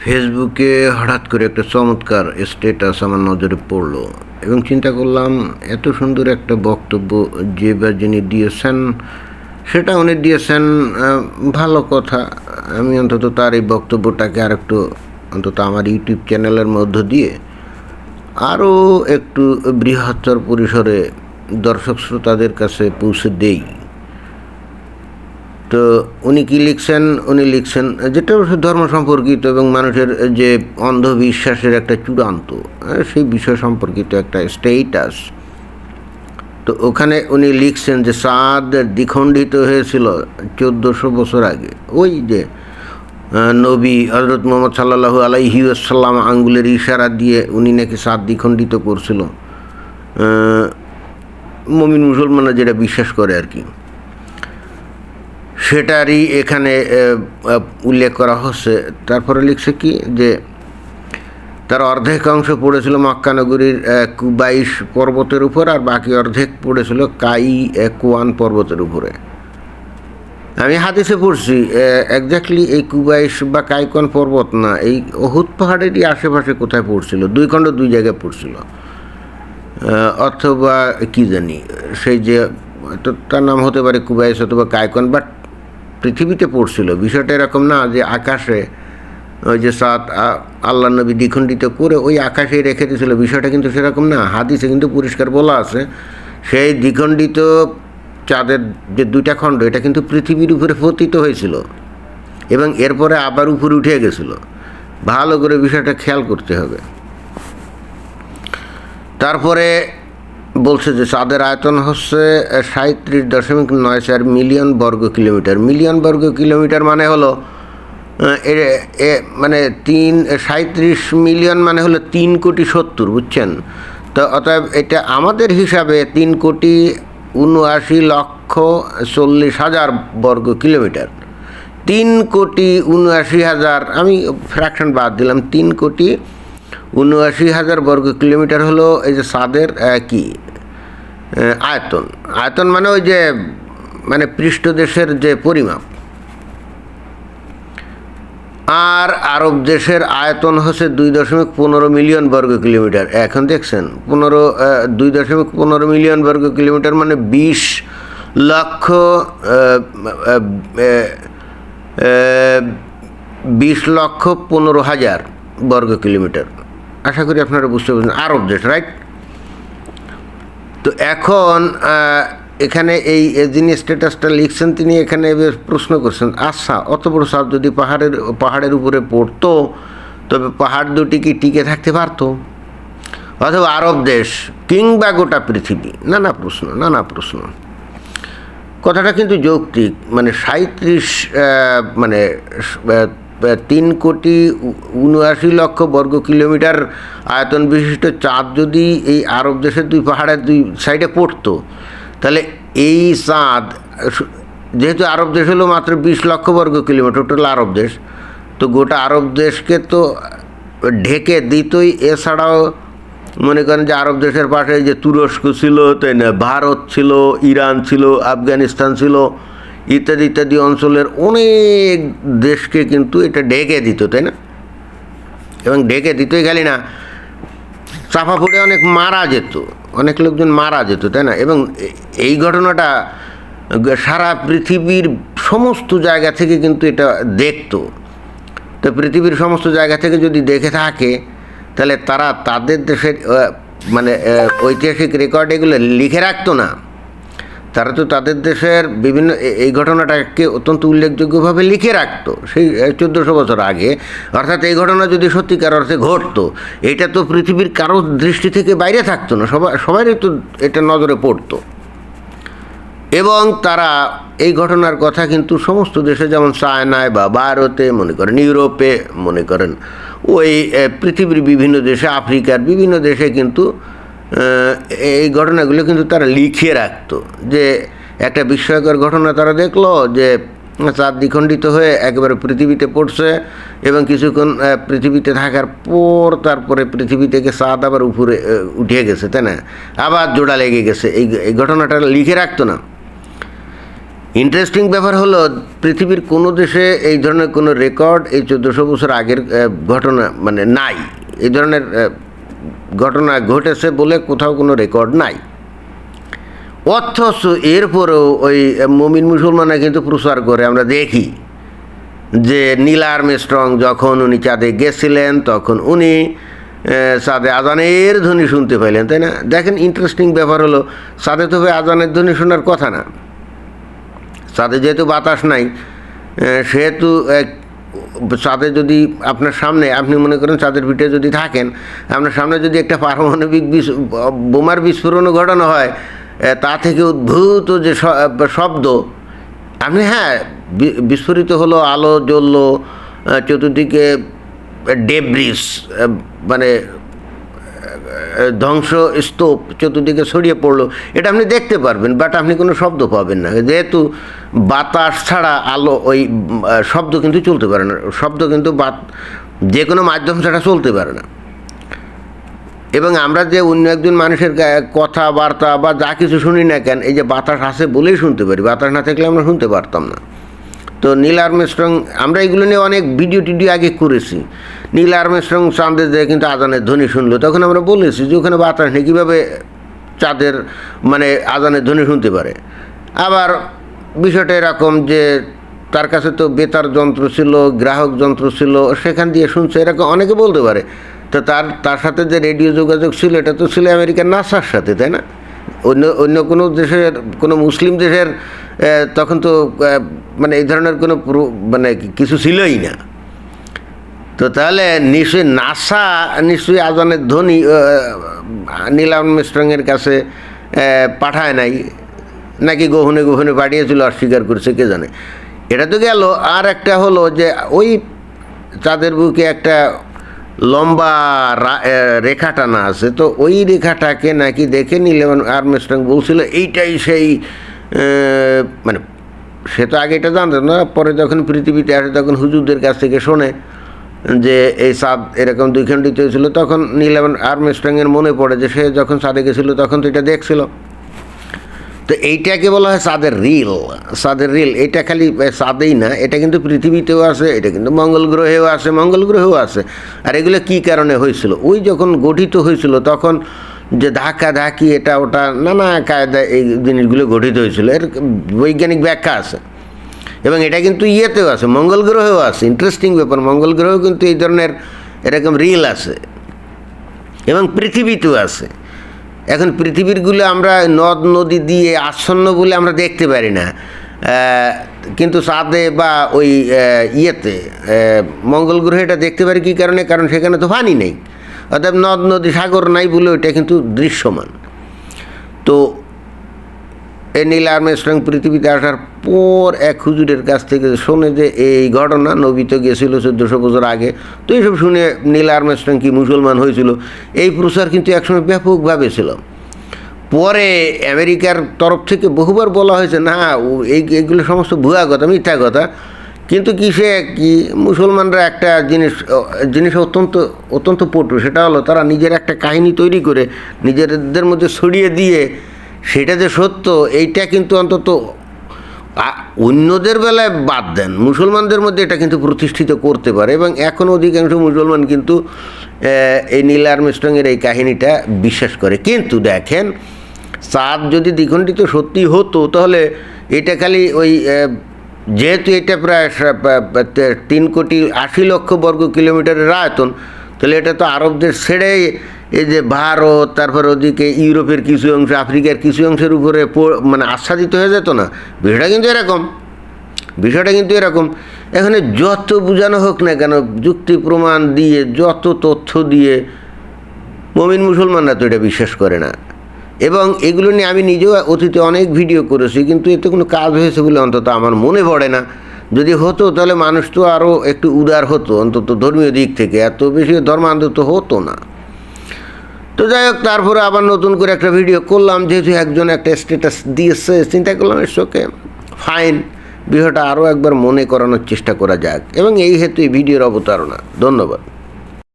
ফেসবুকে হঠাৎ করে একটা চমৎকার স্ট্যাটাস আমার নজরে পড়লো এবং চিন্তা করলাম এত সুন্দর একটা বক্তব্য যে বা যিনি দিয়েছেন সেটা উনি দিয়েছেন, ভালো কথা। আমি অন্তত তার এই বক্তব্যটাকে আর একটু অন্তত আমার ইউটিউব চ্যানেলের মধ্য দিয়ে আরও একটু বৃহত্তর পরিসরে দর্শক শ্রোতাদের কাছে পৌঁছে দেই। তো উনি কী লিখছেন? উনি লিখছেন যেটা অবশ্য ধর্ম সম্পর্কিত এবং মানুষের যে অন্ধবিশ্বাসের একটা চূড়ান্ত সেই বিষয় সম্পর্কিত একটা স্টেটাস। তো ওখানে উনি লিখছেন যে চাঁদ দ্বিখণ্ডিত হয়েছিল 1400 বছর আগে। ওই যে নবী হজরত মুহাম্মদ সাল্লাল্লাহু আলাইহি ওয়াসাল্লাম আঙ্গুলের ইশারা দিয়ে উনি নাকি চাঁদ দ্বিখণ্ডিত করছিল, মুমিন মুসলমানরা যেটা বিশ্বাস করে আর কি, সেটারই এখানে উল্লেখ করা হচ্ছে। তারপরে লিখছে কি যে তার অর্ধেক অংশ পড়েছিল মক্কা নগরীর কুবাইশ পর্বতের উপর আর বাকি অর্ধেক পড়েছিল কাইকোয়ান পর্বতের উপরে। আমি হাদিসে পড়ছি একজাক্টলি এই কুবাইশ বা কাইকোয়ান পর্বত না, এই উহুদ পাহাড়েরই আশেপাশে কোথায় পড়ছিল, দুই খণ্ড দুই জায়গায় পড়ছিল, অথবা কি জানি সেই যে তার নাম হতে পারে কুবাইশ অথবা কাইকোয়ান, বাট পৃথিবীতে পড়ছিল। বিষয়টা এরকম না যে আকাশে ওই যে চাঁদ আল্লাহ নবী দ্বিখণ্ডিত করে ওই আকাশেই রেখে দিয়েছিল, বিষয়টা কিন্তু সেরকম না। হাদিসে কিন্তু পরিষ্কার বলা আছে সেই দ্বিখণ্ডিত চাঁদের যে দুইটা খণ্ড এটা কিন্তু পৃথিবীর উপরে পতিত হয়েছিল এবং এরপরে আবার উপরে উঠে গেছিল। ভালো করে বিষয়টা খেয়াল করতে হবে। তারপরে বলছে যে চাঁদের আয়তন হচ্ছে 37.94 মিলিয়ন বর্গ কিলোমিটার। মিলিয়ন বর্গ কিলোমিটার মানে হলো মানে 37 মিলিয়ন মানে হলো 3,70,00,000, বুঝছেন? তো অতএব এটা আমাদের হিসাবে 3,79,40,000 বর্গ কিলোমিটার। 3,79,000, আমি ফ্র্যাকশন বাদ দিলাম, 3,79,000 বর্গ কিলোমিটার হলো এই যে চাঁদের কি আয়তন। আয়তন মানে ওই যে মানে পৃষ্ঠদেশের যে পরিমাপ। আর আরব দেশের আয়তন হচ্ছে 2.15 মিলিয়ন বর্গ কিলোমিটার। এখন দেখছেন 2.15 মিলিয়ন বর্গ কিলোমিটার মানে 20,15,000 বর্গ কিলোমিটার। আশা করি আপনারা বুঝতে পারছেন, আরব দেশ, রাইট? তো এখন এখানে এই যিনি স্ট্যাটাসটা লিখছেন তিনি এখানে প্রশ্ন করছেন, আচ্ছা অত বড় চাঁদ যদি পাহাড়ের উপরে পড়তো তবে পাহাড় দুটি কি টিকে থাকতে পারতো, অথবা আরব দেশ কিংবা গোটা পৃথিবী? নানা প্রশ্ন। কথাটা কিন্তু যৌক্তিক। মানে 3,79,00,000 বর্গ কিলোমিটার আয়তন বিশিষ্ট চাঁদ যদি এই আরব দেশের দুই পাহাড়ের দুই সাইডে পড়তো, তাহলে এই চাঁদ, যেহেতু আরব দেশ হলো মাত্র 20 লক্ষ বর্গ কিলোমিটার টোটাল আরব দেশ, তো গোটা আরব দেশকে তো ঢেকে দিতই। এছাড়াও মনে করেন যে আরব দেশের পাশে যে তুরস্ক ছিল, তাই না, ভারত ছিল, ইরান ছিল, আফগানিস্তান ছিল, ইত্যাদি ইত্যাদি অঞ্চলের অনেক দেশকে কিন্তু এটা ঢেকে দিত, তাই না? এবং ঢেকে দিতই খালি না, চাপা পড়ে অনেক লোকজন মারা যেত, তাই না? এবং এই ঘটনাটা সারা পৃথিবীর সমস্ত জায়গা থেকে কিন্তু এটা দেখতো। তো পৃথিবীর সমস্ত জায়গা থেকে যদি দেখে থাকে তাহলে তারা তাদের দেশের মানে ঐতিহাসিক রেকর্ড এগুলো লিখে রাখতো না। তারা তো তাদের দেশের বিভিন্ন এই ঘটনাটাকে অত্যন্ত উল্লেখযোগ্যভাবে লিখে রাখতো সেই 1400 বছর আগে। অর্থাৎ এই ঘটনা যদি সত্যিকার অর্থে ঘটতো, এটা তো পৃথিবীর কারো দৃষ্টি থেকে বাইরে থাকতো না, সবারই তো এটা নজরে পড়তো। এবং তারা এই ঘটনার কথা কিন্তু সমস্ত দেশে, যেমন চায়নায় বা ভারতে, মনে করেন ইউরোপে, মনে করেন ওই পৃথিবীর বিভিন্ন দেশে, আফ্রিকার বিভিন্ন দেশে কিন্তু এই ঘটনাগুলো কিন্তু তারা লিখে রাখতো। যে একটা বিস্ময়কর ঘটনা তারা দেখলো যে চাঁদ দ্বিখণ্ডিত হয়ে একেবারে পৃথিবীতে পড়ছে এবং কিছুক্ষণ পৃথিবীতে থাকার পর তারপরে পৃথিবী থেকে চাঁদ আবার উপরে উঠে গেছে, তাই না, আবার জোড়া লেগে গেছে। এই ঘটনাটা লিখে রাখতো না। ইন্টারেস্টিং ব্যাপার হলো পৃথিবীর কোনো দেশে এই ধরনের কোনো রেকর্ড এই 1400 বছর আগের ঘটনা মানে নাই, এই ধরনের ঘটনা ঘটেছে বলে কোথাও কোনো রেকর্ড নাই। অথচ এরপরেও ওই মুমিন মুসলমানরা কিন্তু প্রচার করে, আমরা দেখি যে নীল আর্মস্ট্রং যখন উনি চাঁদে গেছিলেন তখন উনি চাঁদে আজানের ধ্বনি শুনতে পাইলেন, তাই না? দেখেন ইন্টারেস্টিং ব্যাপার হলো চাঁদে তো আজানের ধ্বনি শোনার কথা না। চাঁদে যেহেতু বাতাস নাই, সেহেতু চাঁদে যদি আপনার সামনে, আপনি মনে করেন চাঁদের পিঠে যদি থাকেন, আপনার সামনে যদি একটা পারমাণবিক বোমার বিস্ফোরণও ঘটানো হয়, তা থেকে উদ্ভূত যে শব্দ, আপনি বিস্ফোরিত হলো, আলো জ্বললো, চতুর্দিকে ডেব্রিস মানে ধ্বংসস্তূপ চতুর্দিকে ছড়িয়ে পড়লো, এটা আপনি দেখতে পারবেন, বাট আপনি কোনো শব্দ পাবেন না, যেহেতু বাতাস ছাড়া আলো ওই শব্দ কিন্তু চলতে পারে না, শব্দ কিন্তু যে কোনো মাধ্যম ছাড়া চলতে পারে না। এবং আমরা যে অন্য একজন মানুষের কথাবার্তা বা যা কিছু শুনি না কেন, এই যে বাতাস আছে বলেই শুনতে পারি, বাতাস না থাকলে আমরা শুনতে পারতাম না। তো নীল আর্মস্ট্রং, আমরা এগুলো নিয়ে অনেক ভিডিও টিডিও আগে করেছি। নীল আর্মস্ট্রং চাঁদে যেয়ে কিন্তু আজানের ধ্বনি শুনলো, তখন আমরা বলেছি যে ওখানে বাতাস নেই, কীভাবে চাঁদের মানে আজানের ধ্বনি শুনতে পারে। আবার বিষয়টা এরকম যে তার কাছে তো বেতার যন্ত্র ছিল, গ্রাহক যন্ত্র ছিল, সেখান দিয়ে শুনছে, এরকম অনেকে বলতে পারে। তো তার সাথে যে রেডিও যোগাযোগ ছিল, এটা তো ছিল আমেরিকার নাসার সাথে, তাই না? অন্য কোনো দেশের, কোনো মুসলিম দেশের তখন তো মানে এই ধরনের কোনো মানে কিছু ছিলই না। তো তাহলে নিশ্চয়ই নাসা নিশ্চয়ই আজানের ধ্বনি নীল আর্মস্ট্রংয়ের কাছে পাঠায় নাই, নাকি গোপনে গোপনে পাঠিয়েছিল, অস্বীকার করছে, কে জানে। এটা তো গেল। আর একটা হলো যে ওই চাঁদের বুকে একটা লম্বা রেখা টানা আছে, তো ওই রেখাটাকে নাকি দেখে নীল আর্মস্ট্রং বলছিল এইটাই সেই, মানে সে তো আগে এটা জানতো না, পরে যখন পৃথিবীতে আসে তখন হুজুরদের কাছ থেকে শোনে যে এই চাঁদ এরকম দ্বিখণ্ডিত হয়েছিল, তখন নীল আর্মস্ট্রংয়ের মনে পড়ে যে সে যখন চাঁদে গেছিলো তখন তো এটা দেখছিল। তো এইটাকে বলা হয় চাঁদের রিল। চাঁদের রিল এটা খালি চাঁদেই না, এটা কিন্তু পৃথিবীতেও আছে, এটা কিন্তু মঙ্গল গ্রহেও আছে। আর এগুলো কী কারণে হয়েছিল, ওই যখন গঠিত হয়েছিল তখন যে ধাক্কি এটা ওটা নানা কায়দায় এই জিনিসগুলো গঠিত হয়েছিল, এর বৈজ্ঞানিক ব্যাখ্যা আছে। এবং এটা কিন্তু ইয়েতেও আছে, মঙ্গল গ্রহেও আছে। ইন্টারেস্টিং ব্যাপার, মঙ্গল গ্রহেও কিন্তু এই ধরনের এরকম রিল আছে এবং পৃথিবীতেও আছে। এখন পৃথিবীরগুলো আমরা নদ নদী দিয়ে আচ্ছন্ন বলে আমরা দেখতে পারি না, কিন্তু চাঁদে বা ওই ইয়েতে মঙ্গল গ্রহে এটা দেখতে পারি। কী কারণে? কারণ সেখানে তো পানি নেই, অর্থাৎ নদ নদী সাগর নাই বলে ওইটা কিন্তু দৃশ্যমান। তো এই নীল আর্মস্ট্রং পৃথিবীতে আসার পর এক হুজুরের কাছ থেকে শোনে যে এই ঘটনা, নবী তো গেছিল 1400 বছর আগে। তো এইসব শুনে নীল আর্মস্ট্রং কি মুসলমান হয়েছিল, এই প্রচার কিন্তু একসময় ব্যাপকভাবে ছিল। পরে আমেরিকার তরফ থেকে বহুবার বলা হয়েছে না এইগুলো সমস্ত ভুয়া কথা, মিথ্যা কথা। কিন্তু কি মুসলমানরা একটা জিনিস অত্যন্ত পটু, সেটা হলো তারা নিজের একটা কাহিনী তৈরি করে নিজেদের মধ্যে ছড়িয়ে দিয়ে সেটা যে সত্য এইটা কিন্তু অন্তত অন্যদের বেলায় বাদ দেন, মুসলমানদের মধ্যে এটা কিন্তু প্রতিষ্ঠিত করতে পারে। এবং এখন অধিকাংশ মুসলমান কিন্তু এই নীল আর্মস্ট্রংয়ের এই কাহিনীটা বিশ্বাস করে। কিন্তু দেখেন, চাঁদ যদি দ্বিখণ্ডিত সত্যি হতো তাহলে এটা খালি ওই যেহেতু এটা প্রায় 3,80,00,000 বর্গ কিলোমিটারের আয়তন, তাহলে এটা তো আরবদের ছেড়ে এই যে ভারত, তারপর ওদিকে ইউরোপের কিছু অংশ, আফ্রিকার কিছু অংশের উপরে মানে আচ্ছাদিত হয়ে যেত না। বিষয়টা কিন্তু এরকম। এখানে যত বোঝানো হোক না কেন, যুক্তি প্রমাণ দিয়ে, যত তথ্য দিয়ে, মুমিন মুসলমানরা তো এটা বিশ্বাস করে না। এবং এগুলো নিয়ে আমি নিজেও অতীতে অনেক ভিডিও করেছি, কিন্তু এতে কোনো কাজ হয়েছে বলে অন্তত আমার মনে পড়ে না। যদি হতো তাহলে মানুষ তো আরও একটু উদার হতো, অন্তত ধর্মীয় দিক থেকে এত বেশি ধর্মান্ধত হতো না। তো যাই হোক, তারপরে আবার নতুন করে একটা ভিডিও করলাম, যেহেতু একজন একটা স্ট্যাটাস দিয়েছে, চিন্তা করলাম ইটস ওকে, ফাইন, বিষয়টা আরও একবার মনে করানোর চেষ্টা করা যাক। এবং এই হেতু এই ভিডিওর অবতারণা। ধন্যবাদ।